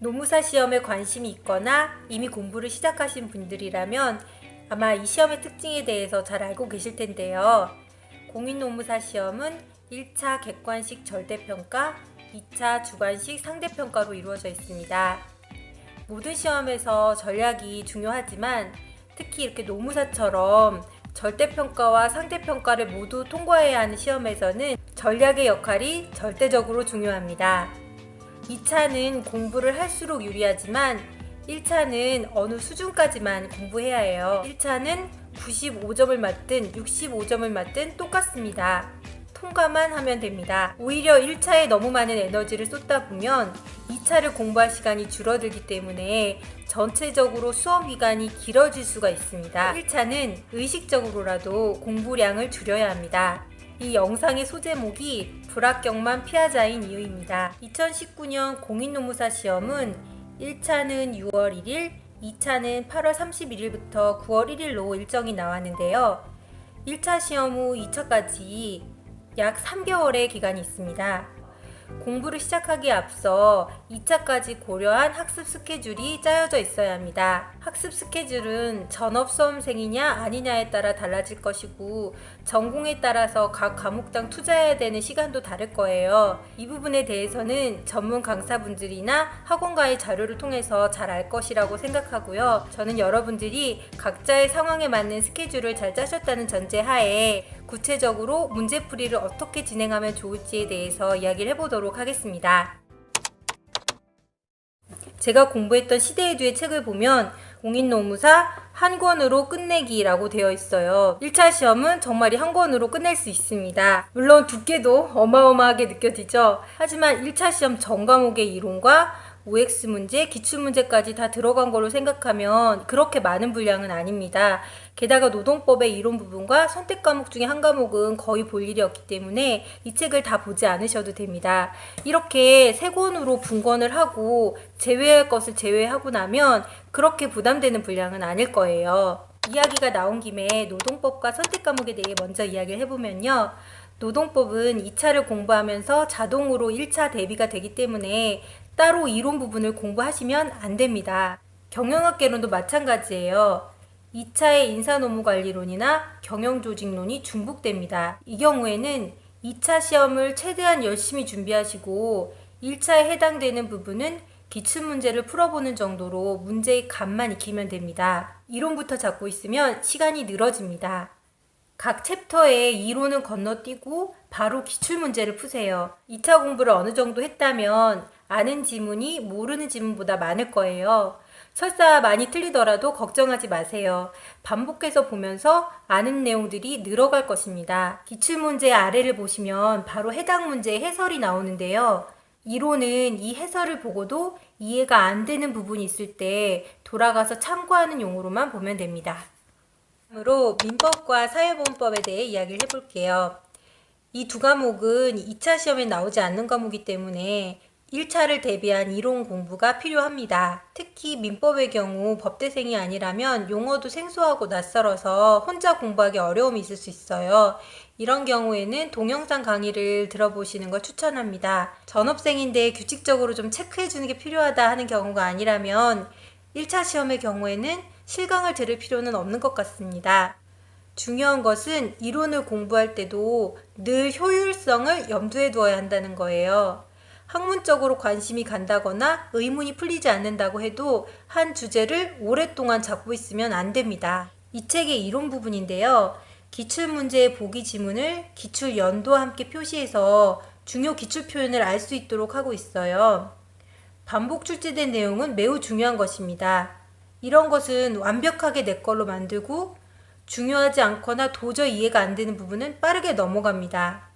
노무사 시험에 관심이 있거나 이미 공부를 시작하신 분들이라면 아마 이 시험의 특징에 대해서 잘 알고 계실 텐데요. 공인노무사 시험은 1차 객관식 절대평가, 2차 주관식 상대평가로 이루어져 있습니다. 모든 시험에서 전략이 중요하지만 특히 이렇게 노무사처럼 절대평가와 상대평가를 모두 통과해야 하는 시험에서는 전략의 역할이 절대적으로 중요합니다. 2차는 공부를 할수록 유리하지만 1차는 어느 수준까지만 공부해야 해요. 1차는 95점을 맞든 65점을 맞든 똑같습니다. 통과만 하면 됩니다. 오히려 1차에 너무 많은 에너지를 쏟다 보면 2차를 공부할 시간이 줄어들기 때문에 전체적으로 수험 기간이 길어질 수가 있습니다. 1차는 의식적으로라도 공부량을 줄여야 합니다. 이 영상의 소제목이 불합격만 피하자인 이유입니다. 2019년 공인노무사 시험은 1차는 6월 1일, 2차는 8월 31일부터 9월 1일로 일정이 나왔는데요. 1차 시험 후 2차까지 약 3개월의 기간이 있습니다. 공부를 시작하기에 앞서 2차까지 고려한 학습 스케줄이 짜여져 있어야 합니다. 학습 스케줄은 전업 수험생이냐 아니냐에 따라 달라질 것이고 전공에 따라서 각 과목당 투자해야 되는 시간도 다를 거예요. 이 부분에 대해서는 전문 강사분들이나 학원가의 자료를 통해서 잘 알 것이라고 생각하고요. 저는 여러분들이 각자의 상황에 맞는 스케줄을 잘 짜셨다는 전제하에 구체적으로 문제풀이를 어떻게 진행하면 좋을지에 대해서 이야기를 해보도록 하겠습니다. 제가 공부했던 시대의 책을 보면 공인노무사 한 권으로 끝내기라고 되어 있어요. 1차 시험은 정말 한 권으로 끝낼 수 있습니다. 물론 두께도 어마어마하게 느껴지죠. 하지만 1차 시험 전 과목의 이론과 OX 문제, 기출문제까지 다 들어간 걸로 생각하면 그렇게 많은 분량은 아닙니다. 게다가 노동법의 이론 부분과 선택 과목 중에 한 과목은 거의 볼 일이 없기 때문에 이 책을 다 보지 않으셔도 됩니다. 이렇게 세 권으로 분권을 하고 제외할 것을 제외하고 나면 그렇게 부담되는 분량은 아닐 거예요. 이야기가 나온 김에 노동법과 선택 과목에 대해 먼저 이야기를 해보면요. 노동법은 2차를 공부하면서 자동으로 1차 대비가 되기 때문에 따로 이론 부분을 공부하시면 안 됩니다. 경영학개론도 마찬가지예요. 2차의 인사노무관리론이나 경영조직론이 중복됩니다. 이 경우에는 2차 시험을 최대한 열심히 준비하시고 1차에 해당되는 부분은 기출문제를 풀어보는 정도로 문제의 감만 익히면 됩니다. 이론부터 잡고 있으면 시간이 늘어집니다. 각 챕터의 이론은 건너뛰고 바로 기출문제를 푸세요. 2차 공부를 어느 정도 했다면 아는 지문이 모르는 지문보다 많을 거예요. 설사 많이 틀리더라도 걱정하지 마세요. 반복해서 보면서 아는 내용들이 늘어갈 것입니다. 기출문제 아래를 보시면 바로 해당 문제의 해설이 나오는데요. 이론은 이 해설을 보고도 이해가 안 되는 부분이 있을 때 돌아가서 참고하는 용어로만 보면 됩니다. 다음으로 민법과 사회보험법에 대해 이야기를 해볼게요. 이 두 과목은 2차 시험에 나오지 않는 과목이기 때문에 1차를 대비한 이론 공부가 필요합니다. 특히 민법의 경우 법대생이 아니라면 용어도 생소하고 낯설어서 혼자 공부하기 어려움이 있을 수 있어요. 이런 경우에는 동영상 강의를 들어보시는 걸 추천합니다. 전업생인데 규칙적으로 좀 체크해주는 게 필요하다 하는 경우가 아니라면 1차 시험의 경우에는 실강을 들을 필요는 없는 것 같습니다. 중요한 것은 이론을 공부할 때도 늘 효율성을 염두에 두어야 한다는 거예요. 학문적으로 관심이 간다거나 의문이 풀리지 않는다고 해도 한 주제를 오랫동안 잡고 있으면 안 됩니다. 이 책의 이론 부분인데요. 기출문제의 보기 지문을 기출 연도와 함께 표시해서 중요 기출 표현을 알 수 있도록 하고 있어요. 반복 출제된 내용은 매우 중요한 것입니다. 이런 것은 완벽하게 내 걸로 만들고 중요하지 않거나 도저히 이해가 안 되는 부분은 빠르게 넘어갑니다.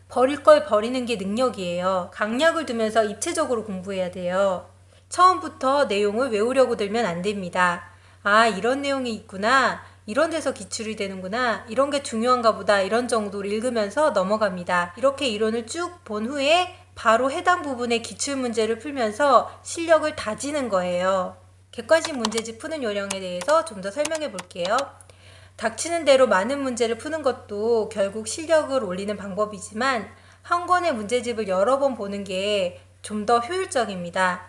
버릴 걸 버리는 게 능력이에요. 강약을 두면서 입체적으로 공부해야 돼요. 처음부터 내용을 외우려고 들면 안 됩니다. 아, 이런 내용이 있구나. 이런 데서 기출이 되는구나. 이런 게 중요한가 보다. 이런 정도로 읽으면서 넘어갑니다. 이렇게 이론을 쭉 본 후에 바로 해당 부분의 기출문제를 풀면서 실력을 다지는 거예요. 객관식 문제집 푸는 요령에 대해서 좀 더 설명해 볼게요. 닥치는 대로 많은 문제를 푸는 것도 결국 실력을 올리는 방법이지만 한 권의 문제집을 여러 번 보는 게 좀 더 효율적입니다.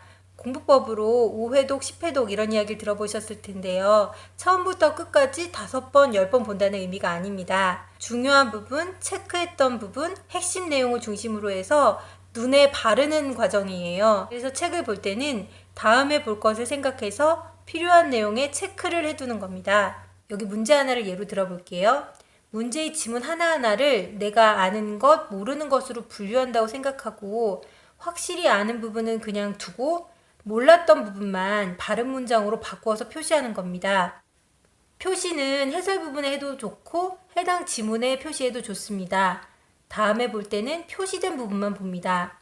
공부법으로 5회독, 10회독 이런 이야기를 들어보셨을 텐데요. 처음부터 끝까지 5번, 10번 본다는 의미가 아닙니다. 중요한 부분, 체크했던 부분, 핵심 내용을 중심으로 해서 눈에 바르는 과정이에요. 그래서 책을 볼 때는 다음에 볼 것을 생각해서 필요한 내용에 체크를 해두는 겁니다. 여기 문제 하나를 예로 들어볼게요. 문제의 지문 하나하나를 내가 아는 것, 모르는 것으로 분류한다고 생각하고 확실히 아는 부분은 그냥 두고 몰랐던 부분만 바른 문장으로 바꾸어서 표시하는 겁니다. 표시는 해설 부분에 해도 좋고 해당 지문에 표시해도 좋습니다. 다음에 볼 때는 표시된 부분만 봅니다.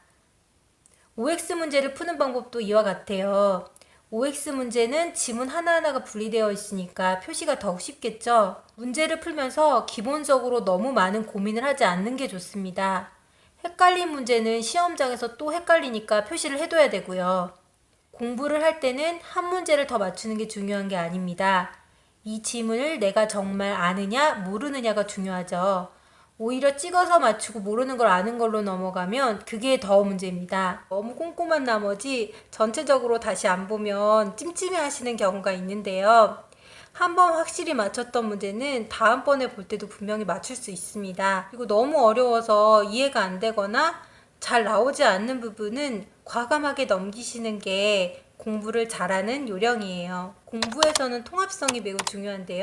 OX 문제를 푸는 방법도 이와 같아요. OX 문제는 지문 하나하나가 분리되어 있으니까 표시가 더욱 쉽겠죠? 문제를 풀면서 기본적으로 너무 많은 고민을 하지 않는 게 좋습니다. 헷갈린 문제는 시험장에서 또 헷갈리니까 표시를 해둬야 되고요. 공부를 할 때는 한 문제를 더 맞추는 게 중요한 게 아닙니다. 이 지문을 내가 정말 아느냐, 모르느냐가 중요하죠. 오히려 찍어서 맞추고 모르는 걸 아는 걸로 넘어가면 그게 더 문제입니다. 너무 꼼꼼한 나머지 전체적으로 다시 안 보면 찜찜해 하시는 경우가 있는데요. 한번 확실히 맞췄던 문제는 다음번에 볼 때도 분명히 맞출 수 있습니다. 그리고 너무 어려워서 이해가 안 되거나 잘 나오지 않는 부분은 과감하게 넘기시는 게 공부를 잘하는 요령이에요. 공부에서는 통합성이 매우 중요한데요.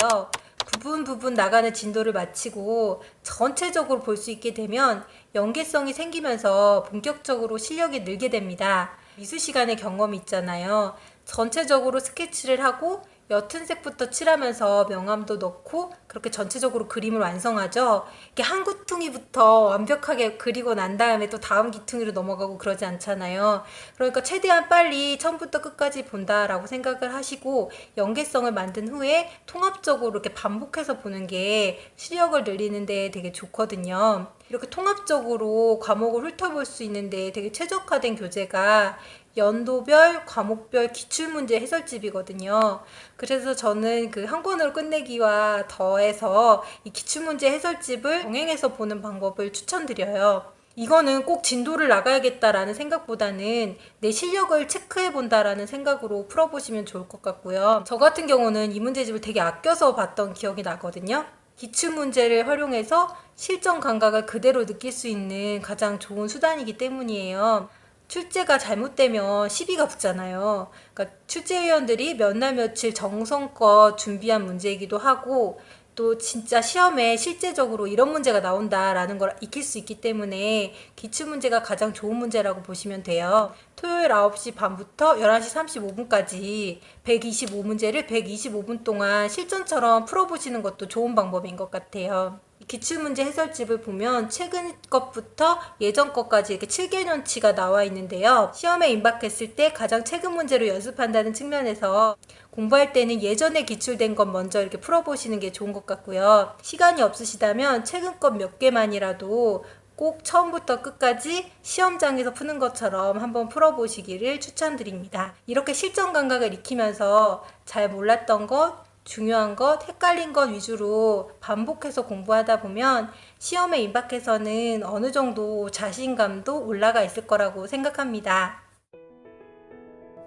부분 나가는 진도를 마치고 전체적으로 볼 수 있게 되면 연계성이 생기면서 본격적으로 실력이 늘게 됩니다. 미술 시간의 경험이 있잖아요. 전체적으로 스케치를 하고 옅은 색부터 칠하면서 명암도 넣고 그렇게 전체적으로 그림을 완성하죠. 이렇게 한 구퉁이부터 완벽하게 그리고 난 다음에 또 다음 기퉁이로 넘어가고 그러지 않잖아요. 그러니까 최대한 빨리 처음부터 끝까지 본다라고 생각을 하시고 연계성을 만든 후에 통합적으로 이렇게 반복해서 보는 게 실력을 늘리는 데 되게 좋거든요. 이렇게 통합적으로 과목을 훑어볼 수 있는데 되게 최적화된 교재가 연도별, 과목별 기출문제 해설집이거든요. 그래서 저는 그 한 권으로 끝내기와 더해서 이 기출문제 해설집을 병행해서 보는 방법을 추천드려요. 이거는 꼭 진도를 나가야겠다라는 생각보다는 내 실력을 체크해 본다라는 생각으로 풀어보시면 좋을 것 같고요. 저 같은 경우는 이 문제집을 되게 아껴서 봤던 기억이 나거든요. 기출문제를 활용해서 실전 감각을 그대로 느낄 수 있는 가장 좋은 수단이기 때문이에요. 출제가 잘못되면 시비가 붙잖아요. 그러니까 출제위원들이 몇 날 며칠 정성껏 준비한 문제이기도 하고 또 진짜 시험에 실제적으로 이런 문제가 나온다라는 걸 익힐 수 있기 때문에 기출문제가 가장 좋은 문제라고 보시면 돼요. 토요일 9시 반부터 11시 35분까지 125문제를 125분 동안 실전처럼 풀어보시는 것도 좋은 방법인 것 같아요. 기출문제 해설집을 보면 최근 것부터 예전 것까지 이렇게 7개년치가 나와 있는데요. 시험에 임박했을 때 가장 최근 문제로 연습한다는 측면에서 공부할 때는 예전에 기출된 것 먼저 이렇게 풀어보시는 게 좋은 것 같고요. 시간이 없으시다면 최근 것 몇 개만이라도 꼭 처음부터 끝까지 시험장에서 푸는 것처럼 한번 풀어보시기를 추천드립니다. 이렇게 실전 감각을 익히면서 잘 몰랐던 것, 중요한 것, 헷갈린 것 위주로 반복해서 공부하다 보면 시험에 임박해서는 어느 정도 자신감도 올라가 있을 거라고 생각합니다.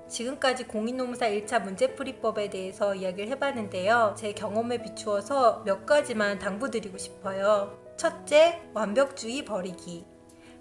지금까지 공인노무사 1차 문제풀이법에 대해서 이야기를 해봤는데요. 제 경험에 비추어서 몇 가지만 당부드리고 싶어요. 첫째, 완벽주의 버리기.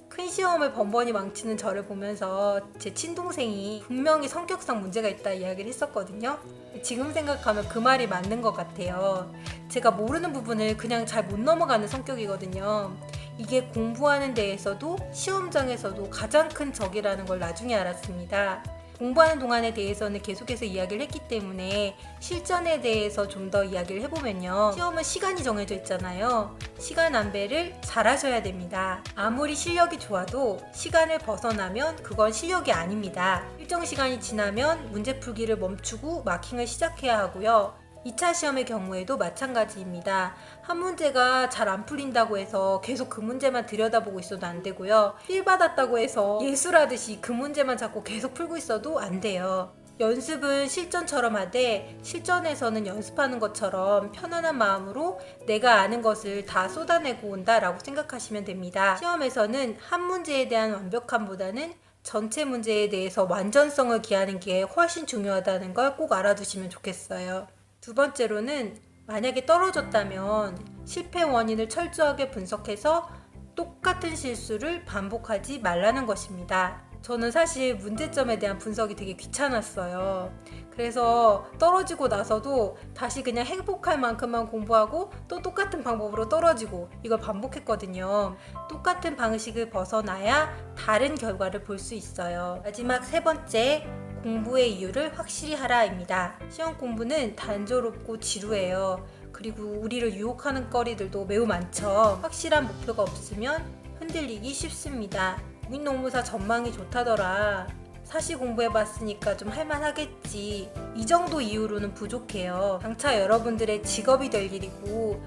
큰 시험을 번번이 망치는 저를 보면서 제 친동생이 분명히 성격상 문제가 있다 이야기를 했었거든요. 지금 생각하면 그 말이 맞는 것 같아요. 제가 모르는 부분을 그냥 잘 못 넘어가는 성격이거든요. 이게 공부하는 데에서도 시험장에서도 가장 큰 적이라는 걸 나중에 알았습니다. 공부하는 동안에 대해서는 계속해서 이야기를 했기 때문에 실전에 대해서 좀 더 이야기를 해보면요. 시험은 시간이 정해져 있잖아요. 시간 안배를 잘 하셔야 됩니다. 아무리 실력이 좋아도 시간을 벗어나면 그건 실력이 아닙니다. 일정 시간이 지나면 문제 풀기를 멈추고 마킹을 시작해야 하고요. 2차 시험의 경우에도 마찬가지입니다. 한 문제가 잘 안 풀린다고 해서 계속 그 문제만 들여다보고 있어도 안 되고요. 필 받았다고 해서 예술하듯이 그 문제만 자꾸 계속 풀고 있어도 안 돼요. 연습은 실전처럼 하되 실전에서는 연습하는 것처럼 편안한 마음으로 내가 아는 것을 다 쏟아내고 온다라고 생각하시면 됩니다. 시험에서는 한 문제에 대한 완벽함보다는 전체 문제에 대해서 완전성을 기하는 게 훨씬 중요하다는 걸 꼭 알아두시면 좋겠어요. 두 번째로는 만약에 떨어졌다면 실패 원인을 철저하게 분석해서 똑같은 실수를 반복하지 말라는 것입니다. 저는 사실 문제점에 대한 분석이 되게 귀찮았어요. 그래서 떨어지고 나서도 다시 그냥 행복할 만큼만 공부하고 또 똑같은 방법으로 떨어지고 이걸 반복했거든요. 똑같은 방식을 벗어나야 다른 결과를 볼 수 있어요. 마지막 세 번째, 공부의 이유를 확실히 하라입니다. 시험 공부는 단조롭고 지루해요. 그리고 우리를 유혹하는 거리들도 매우 많죠. 확실한 목표가 없으면 흔들리기 쉽습니다. 공인노무사 전망이 좋다더라. 사시 공부해봤으니까 좀 할만하겠지. 이 정도 이유로는 부족해요. 장차 여러분들의 직업이 될 일이고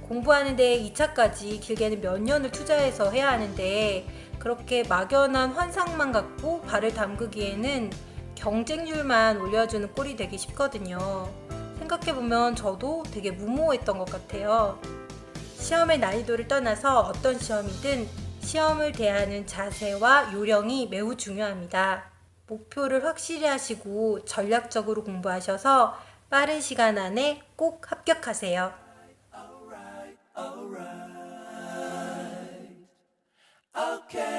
공부하는 데 2차까지 길게는 몇 년을 투자해서 해야 하는데 그렇게 막연한 환상만 갖고 발을 담그기에는 경쟁률만 올려주는 꼴이 되기 쉽거든요. 생각해보면 저도 되게 무모했던 것 같아요. 시험의 난이도를 떠나서 어떤 시험이든 시험을 대하는 자세와 요령이 매우 중요합니다. 목표를 확실히 하시고 전략적으로 공부하셔서 빠른 시간 안에 꼭 합격하세요. Okay.